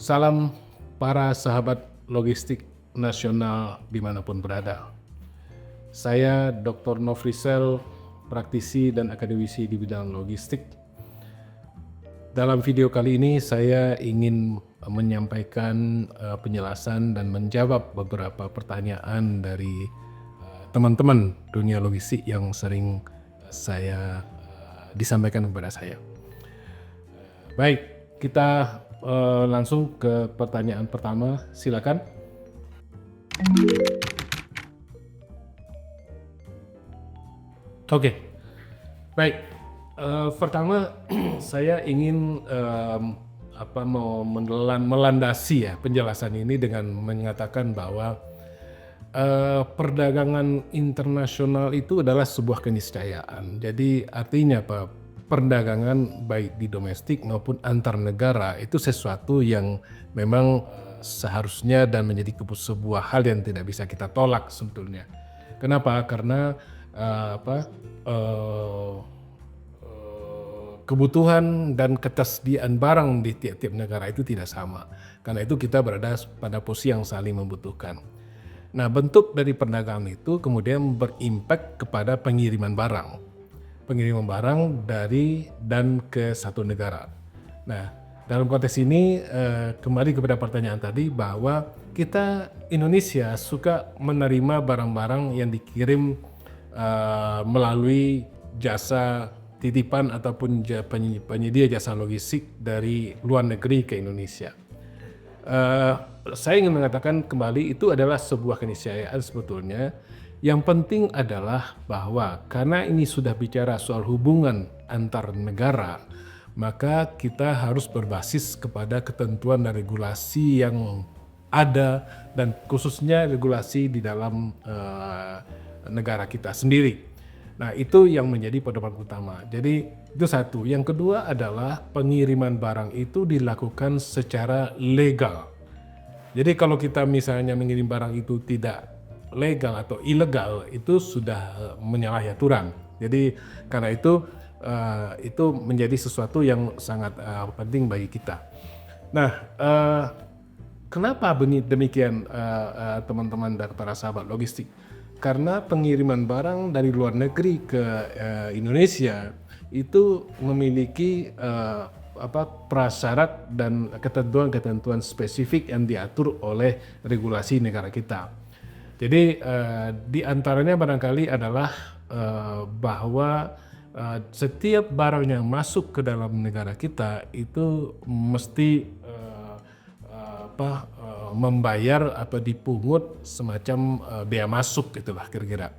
Salam para sahabat logistik nasional dimanapun berada. Saya Dr. Nofrisel, praktisi dan akademisi di bidang logistik. Dalam video kali ini saya ingin menyampaikan penjelasan dan menjawab beberapa pertanyaan dari teman-teman dunia logistik yang sering disampaikan kepada saya. Baik, kita langsung ke pertanyaan pertama, silakan. Oke, baik. Pertama saya ingin melandasi ya penjelasan ini dengan mengatakan bahwa perdagangan internasional itu adalah sebuah keniscayaan. Jadi artinya apa? Perdagangan baik di domestik maupun antar negara itu sesuatu yang memang seharusnya dan menjadi sebuah hal yang tidak bisa kita tolak sebetulnya. Kenapa? Karena kebutuhan dan ketersediaan barang di tiap-tiap negara itu tidak sama. Karena itu kita berada pada posisi yang saling membutuhkan. Nah, bentuk dari perdagangan itu kemudian berimpak kepada pengiriman barang. Pengiriman barang dari dan ke satu negara. Nah, dalam konteks ini kembali kepada pertanyaan tadi bahwa kita Indonesia suka menerima barang-barang yang dikirim melalui jasa titipan ataupun penyedia jasa logistik dari luar negeri ke Indonesia. Saya ingin mengatakan kembali itu adalah sebuah keniscayaan sebetulnya. Yang penting adalah bahwa karena ini sudah bicara soal hubungan antar negara, maka kita harus berbasis kepada ketentuan dan regulasi yang ada dan khususnya regulasi di dalam negara kita sendiri. Nah, itu yang menjadi pedoman utama. Jadi itu satu. Yang kedua adalah pengiriman barang itu dilakukan secara legal. Jadi kalau kita misalnya mengirim barang itu tidak legal atau ilegal, itu sudah menyalahi aturan. Jadi karena itu menjadi sesuatu yang sangat penting bagi kita. Nah, kenapa demikian teman-teman dan para sahabat logistik? Karena pengiriman barang dari luar negeri ke Indonesia itu memiliki prasyarat dan ketentuan-ketentuan spesifik yang diatur oleh regulasi negara kita. Jadi di antaranya barangkali adalah bahwa setiap barang yang masuk ke dalam negara kita itu mesti membayar atau dipungut semacam bea masuk gitulah kira-kira.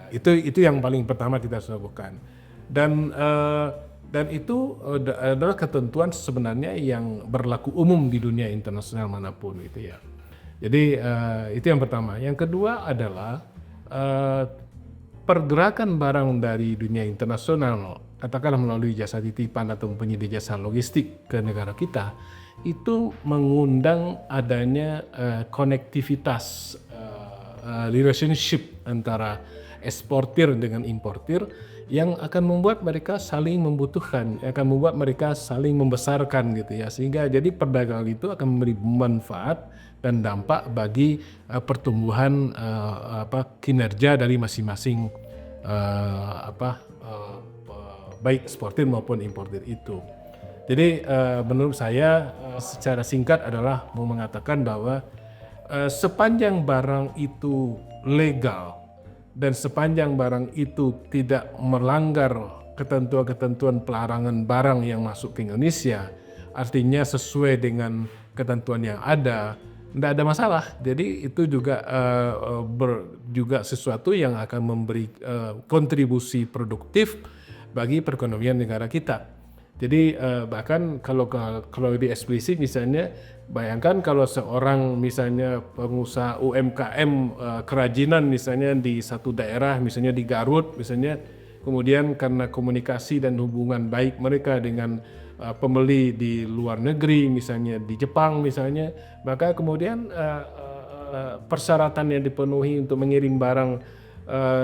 Itu yang paling pertama kita harus lakukan. Dan itu adalah ketentuan sebenarnya yang berlaku umum di dunia internasional manapun gitu ya. Jadi itu yang pertama. Yang kedua adalah pergerakan barang dari dunia internasional, katakanlah melalui jasa titipan atau penyedia jasa logistik ke negara kita, itu mengundang adanya konektivitas relationship antara eksportir dengan importir yang akan membuat mereka saling membutuhkan, akan membuat mereka saling membesarkan gitu ya, sehingga jadi perdagangan itu akan memberi manfaat dan dampak bagi pertumbuhan kinerja dari masing-masing baik eksportir maupun importir itu. Jadi menurut saya secara singkat adalah mau mengatakan bahwa sepanjang barang itu legal dan sepanjang barang itu tidak melanggar ketentuan-ketentuan pelarangan barang yang masuk ke Indonesia, artinya sesuai dengan ketentuan yang ada, tidak ada masalah. Jadi itu juga juga sesuatu yang akan memberi kontribusi produktif bagi perekonomian negara kita. Jadi bahkan kalau lebih eksplisit misalnya, bayangkan kalau seorang misalnya pengusaha UMKM kerajinan misalnya di satu daerah, misalnya di Garut misalnya, kemudian karena komunikasi dan hubungan baik mereka dengan pembeli di luar negeri, misalnya di Jepang misalnya, maka kemudian persyaratan yang dipenuhi untuk mengirim barang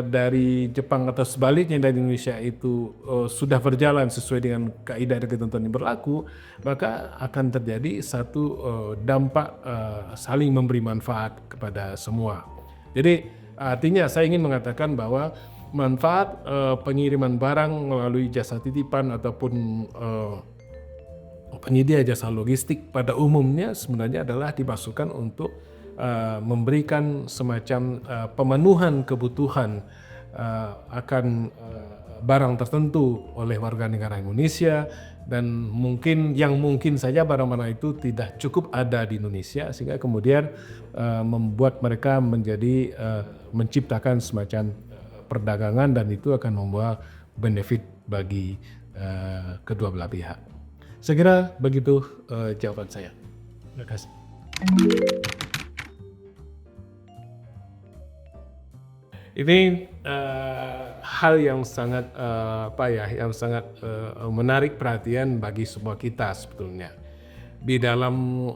dari Jepang atau sebaliknya dari Indonesia itu sudah berjalan sesuai dengan kaidah dan ketentuan yang berlaku, maka akan terjadi satu dampak saling memberi manfaat kepada semua. Jadi artinya saya ingin mengatakan bahwa manfaat pengiriman barang melalui jasa titipan ataupun penyedia jasa logistik pada umumnya sebenarnya adalah dimasukkan untuk memberikan semacam pemenuhan kebutuhan akan barang tertentu oleh warga negara Indonesia, dan mungkin saja barang-barang itu tidak cukup ada di Indonesia sehingga kemudian membuat mereka menjadi menciptakan semacam perdagangan, dan itu akan membawa benefit bagi kedua belah pihak. Saya kira begitu jawaban saya. Terima kasih. Ini hal yang sangat menarik perhatian bagi semua kita sebetulnya. Di dalam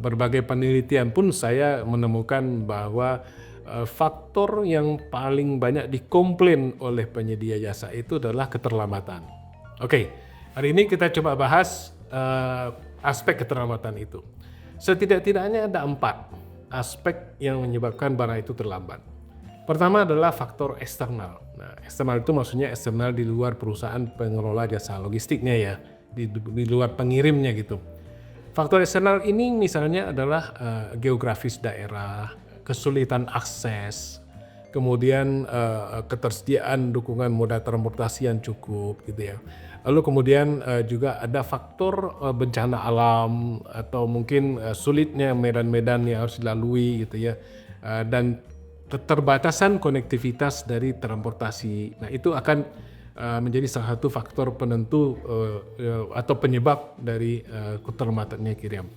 berbagai penelitian pun saya menemukan bahwa faktor yang paling banyak dikomplain oleh penyedia jasa itu adalah keterlambatan. Oke, hari ini kita coba bahas aspek keterlambatan itu. Setidak-tidaknya ada 4 aspek yang menyebabkan barang itu terlambat. Pertama adalah faktor eksternal. Nah, eksternal itu maksudnya eksternal di luar perusahaan pengelola jasa logistiknya ya, di luar pengirimnya gitu. Faktor eksternal ini misalnya adalah geografis daerah, kesulitan akses, kemudian ketersediaan dukungan moda transportasi yang cukup gitu ya. Lalu kemudian juga ada faktor bencana alam atau mungkin sulitnya medan-medan yang harus dilalui gitu ya, dan keterbatasan konektivitas dari transportasi. Nah, itu akan menjadi salah satu faktor penentu atau penyebab dari keterlambatannya kirim.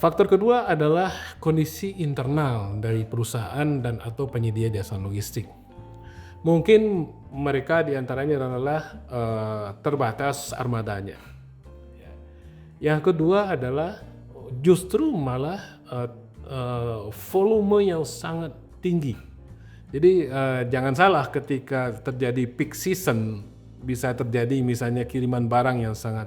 Faktor kedua adalah kondisi internal dari perusahaan dan atau penyedia jasa logistik. Mungkin mereka diantaranya adalah terbatas armadanya. Yang kedua adalah justru malah volume yang sangat tinggi. Jadi jangan salah, ketika terjadi peak season bisa terjadi misalnya kiriman barang yang sangat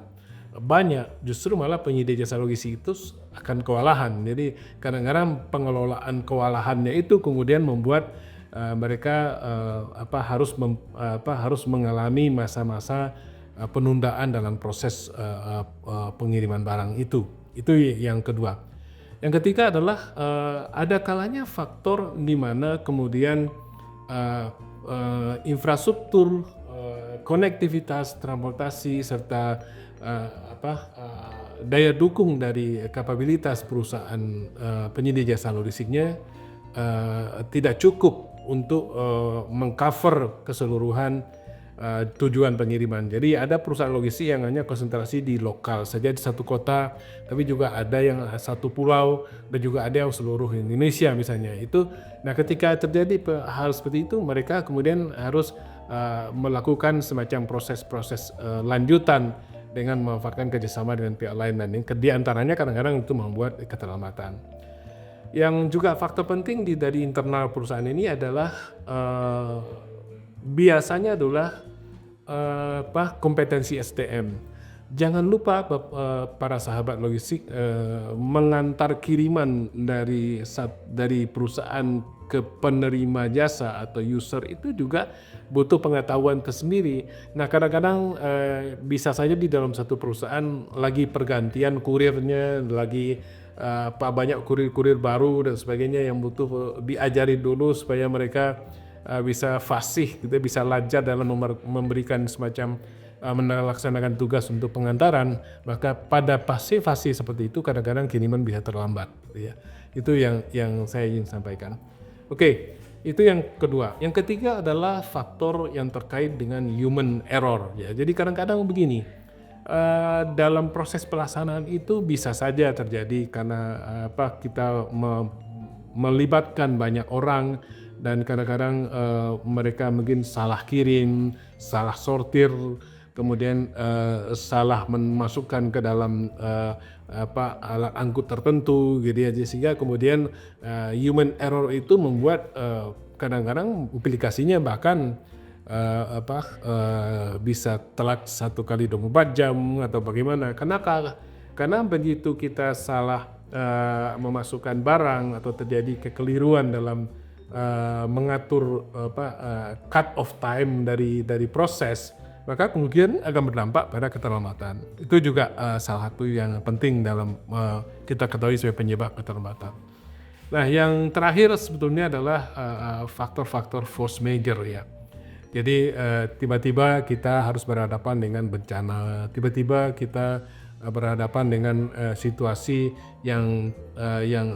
banyak, justru malah penyedia jasa logistik itu akan kewalahan. Jadi kadang-kadang pengelolaan kewalahannya itu kemudian membuat mereka harus mengalami masa-masa penundaan dalam proses pengiriman barang itu. Itu yang kedua. Yang ketiga adalah ada kalanya faktor di mana kemudian infrastruktur, konektivitas, transportasi serta daya dukung dari kapabilitas perusahaan penyedia jasa logistiknya tidak cukup untuk mengcover keseluruhan tujuan pengiriman. Jadi ada perusahaan logistik yang hanya konsentrasi di lokal saja di satu kota, tapi juga ada yang satu pulau dan juga ada yang seluruh Indonesia misalnya. Nah, ketika terjadi hal seperti itu, mereka kemudian harus melakukan semacam proses-proses lanjutan dengan memanfaatkan kerjasama dengan pihak lain, dan di antaranya kadang-kadang itu membuat keterlambatan. Yang juga faktor penting dari internal perusahaan ini adalah biasanya adalah kompetensi SDM. Jangan lupa para sahabat logistik, mengantar kiriman dari perusahaan ke penerima jasa atau user itu juga butuh pengetahuan tersendiri. Nah, kadang-kadang bisa saja di dalam satu perusahaan lagi pergantian kurirnya, lagi banyak kurir-kurir baru dan sebagainya yang butuh diajari dulu supaya mereka bisa fasih, gitu, bisa lancar dalam memberikan semacam melaksanakan tugas untuk pengantaran. Maka pada fase-fase seperti itu kadang-kadang kiriman bisa terlambat, gitu ya. Itu yang saya ingin sampaikan. Oke, itu yang kedua. Yang ketiga adalah faktor yang terkait dengan human error ya. Jadi kadang-kadang begini, dalam proses pelaksanaan itu bisa saja terjadi karena kita melibatkan banyak orang, dan kadang-kadang mereka mungkin salah kirim, salah sortir, kemudian salah memasukkan ke dalam alat angkut tertentu gitu ya, sehingga kemudian human error itu membuat kadang-kadang aplikasinya bahkan bisa telat 1 kali 24 jam atau bagaimana, karena begitu kita salah memasukkan barang atau terjadi kekeliruan dalam mengatur cut off time dari proses, maka kemudian akan berdampak pada keterlambatan. Itu juga salah satu yang penting dalam kita ketahui sebagai penyebab keterlambatan. Nah, yang terakhir sebetulnya adalah faktor-faktor force major ya. Jadi tiba-tiba kita harus berhadapan dengan bencana, tiba-tiba kita berhadapan dengan situasi yang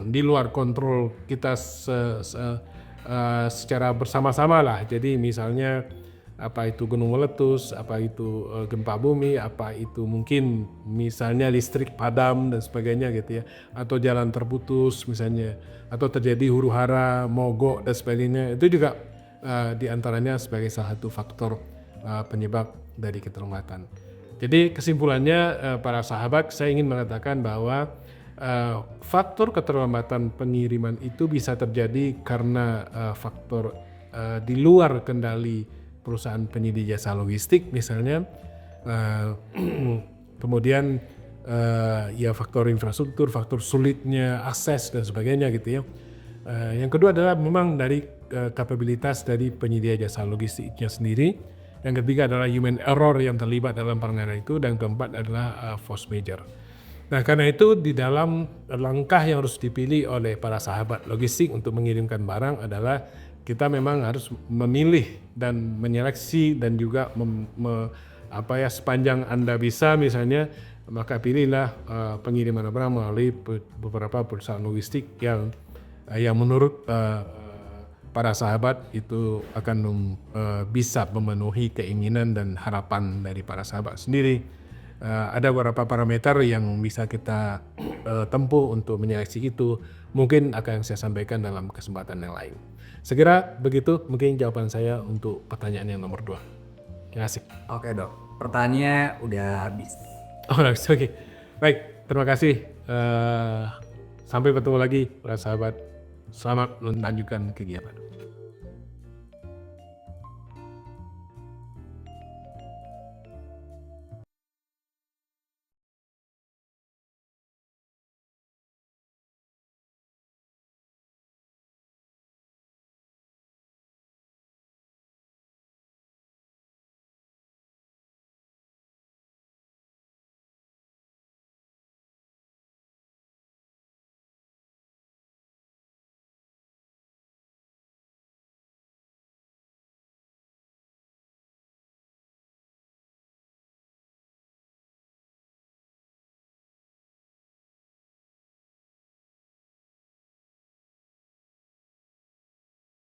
di luar kontrol kita secara bersama-sama lah. Jadi misalnya apa itu gunung meletus, apa itu gempa bumi, apa itu mungkin misalnya listrik padam dan sebagainya gitu ya, atau jalan terputus misalnya, atau terjadi huru-hara, mogok dan sebagainya. Itu juga diantaranya sebagai salah satu faktor penyebab dari keterlambatan. Jadi kesimpulannya para sahabat, saya ingin mengatakan bahwa faktor keterlambatan pengiriman itu bisa terjadi karena faktor di luar kendali perusahaan penyedia jasa logistik misalnya, kemudian ya faktor infrastruktur, faktor sulitnya akses dan sebagainya gitu ya. Yang kedua adalah memang dari kapabilitas dari penyedia jasa logistiknya sendiri. Yang ketiga adalah human error yang terlibat dalam penanganan itu, dan keempat adalah force major. Nah, karena itu di dalam langkah yang harus dipilih oleh para sahabat logistik untuk mengirimkan barang adalah kita memang harus memilih dan menyeleksi dan juga sepanjang Anda bisa misalnya, maka pilihlah pengiriman barang melalui beberapa perusahaan logistik yang menurut para sahabat itu akan bisa memenuhi keinginan dan harapan dari para sahabat sendiri. Ada beberapa parameter yang bisa kita tempuh untuk menyeleksi itu. Mungkin akan saya sampaikan dalam kesempatan yang lain. Segera begitu mungkin jawaban saya untuk pertanyaan yang nomor 2. Terima kasih. Oke dok, pertanyaannya udah habis. Oh, oke. Baik, terima kasih. Sampai bertemu lagi para sahabat. Selamat melanjutkan kegiatan.